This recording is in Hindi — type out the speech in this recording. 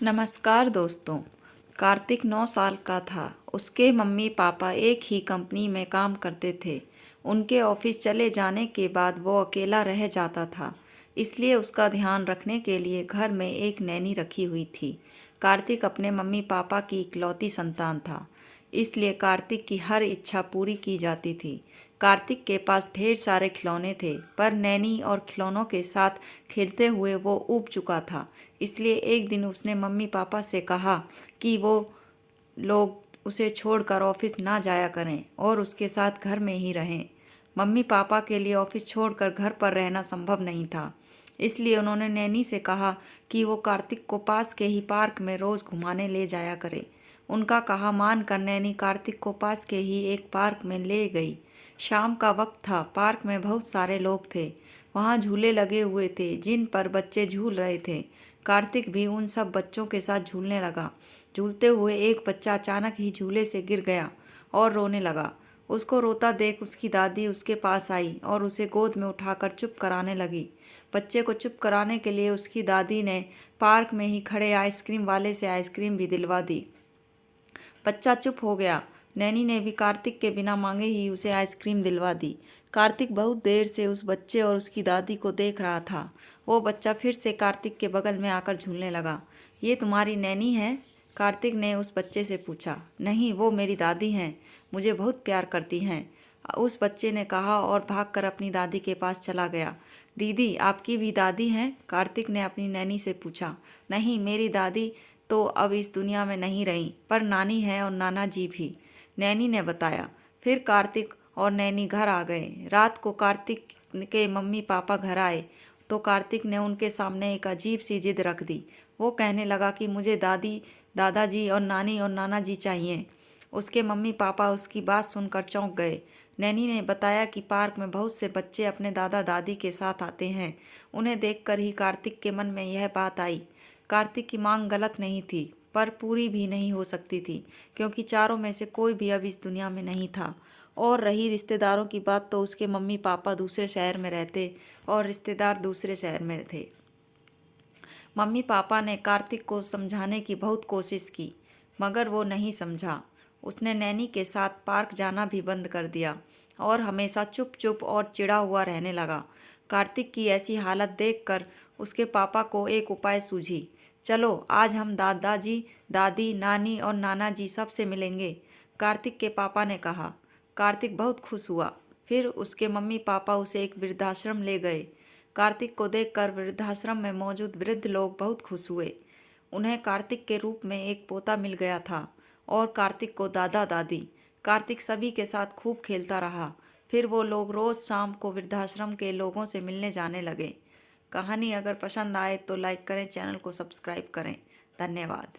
नमस्कार दोस्तों। कार्तिक 9 साल का था। उसके मम्मी पापा एक ही कंपनी में काम करते थे। उनके ऑफिस चले जाने के बाद वो अकेला रह जाता था, इसलिए उसका ध्यान रखने के लिए घर में एक नैनी रखी हुई थी। कार्तिक अपने मम्मी पापा की इकलौती संतान था, इसलिए कार्तिक की हर इच्छा पूरी की जाती थी। कार्तिक के पास ढेर सारे खिलौने थे, पर नैनी और खिलौनों के साथ खेलते हुए वो ऊब चुका था। इसलिए एक दिन उसने मम्मी पापा से कहा कि वो लोग उसे छोड़कर ऑफिस ना जाया करें और उसके साथ घर में ही रहें। मम्मी पापा के लिए ऑफिस छोड़कर घर पर रहना संभव नहीं था, इसलिए उन्होंने नैनी से कहा कि वो कार्तिक को पास के ही पार्क में रोज घुमाने ले जाया करे। उनका कहा मानकर नैनी कार्तिक को पास के ही एक पार्क में ले गई। शाम का वक्त था। पार्क में बहुत सारे लोग थे। वहाँ झूले लगे हुए थे जिन पर बच्चे झूल रहे थे। कार्तिक भी उन सब बच्चों के साथ झूलने लगा। झूलते हुए एक बच्चा अचानक ही झूले से गिर गया और रोने लगा। उसको रोता देख उसकी दादी उसके पास आई और उसे गोद में उठाकर चुप कराने लगी। बच्चे को चुप कराने के लिए उसकी दादी ने पार्क में ही खड़े आइसक्रीम वाले से आइसक्रीम भी दिलवा दी। बच्चा चुप हो गया। नैनी ने भी कार्तिक के बिना मांगे ही उसे आइसक्रीम दिलवा दी। कार्तिक बहुत देर से उस बच्चे और उसकी दादी को देख रहा था। वो बच्चा फिर से कार्तिक के बगल में आकर झूलने लगा। ये तुम्हारी नैनी है? कार्तिक ने उस बच्चे से पूछा। नहीं, वो मेरी दादी हैं, मुझे बहुत प्यार करती हैं, उस बच्चे ने कहा और भागकर अपनी दादी के पास चला गया। दीदी, आपकी भी दादी हैं? कार्तिक ने अपनी नैनी से पूछा। नहीं, मेरी दादी तो अब इस दुनिया में नहीं रही, पर नानी है और नाना जी भी, नैनी ने बताया। फिर कार्तिक और नैनी घर आ गए। रात को कार्तिक के मम्मी पापा घर आए तो कार्तिक ने उनके सामने एक अजीब सी जिद रख दी। वो कहने लगा कि मुझे दादी, दादाजी और नानी और नाना जी चाहिए। उसके मम्मी पापा उसकी बात सुनकर चौंक गए। नैनी ने बताया कि पार्क में बहुत से बच्चे अपने दादा दादी के साथ आते हैं। उन्हें देखकर ही कार्तिक के मन में यह बात आई। कार्तिक की मांग गलत नहीं थी, पर पूरी भी नहीं हो सकती थी, क्योंकि चारों में से कोई भी अब इस दुनिया में नहीं था। और रही रिश्तेदारों की बात, तो उसके मम्मी पापा दूसरे शहर में रहते और रिश्तेदार दूसरे शहर में थे। मम्मी पापा ने कार्तिक को समझाने की बहुत कोशिश की, मगर वो नहीं समझा। उसने नैनी के साथ पार्क जाना भी बंद कर दिया और हमेशा चुप चुप और चिढ़ा हुआ रहने लगा। कार्तिक की ऐसी हालत देखकर उसके पापा को एक उपाय सूझी। चलो, आज हम दादाजी, दादी, नानी और नाना जी सबसे मिलेंगे, कार्तिक के पापा ने कहा। कार्तिक बहुत खुश हुआ। फिर उसके मम्मी पापा उसे एक वृद्धाश्रम ले गए। कार्तिक को देखकर वृद्धाश्रम में मौजूद वृद्ध लोग बहुत खुश हुए। उन्हें कार्तिक के रूप में एक पोता मिल गया था और कार्तिक को दादा दादी। कार्तिक सभी के साथ खूब खेलता रहा। फिर वो लोग रोज शाम को वृद्धाश्रम के लोगों से मिलने जाने लगे। कहानी अगर पसंद आए तो लाइक करें, चैनल को सब्सक्राइब करें। धन्यवाद।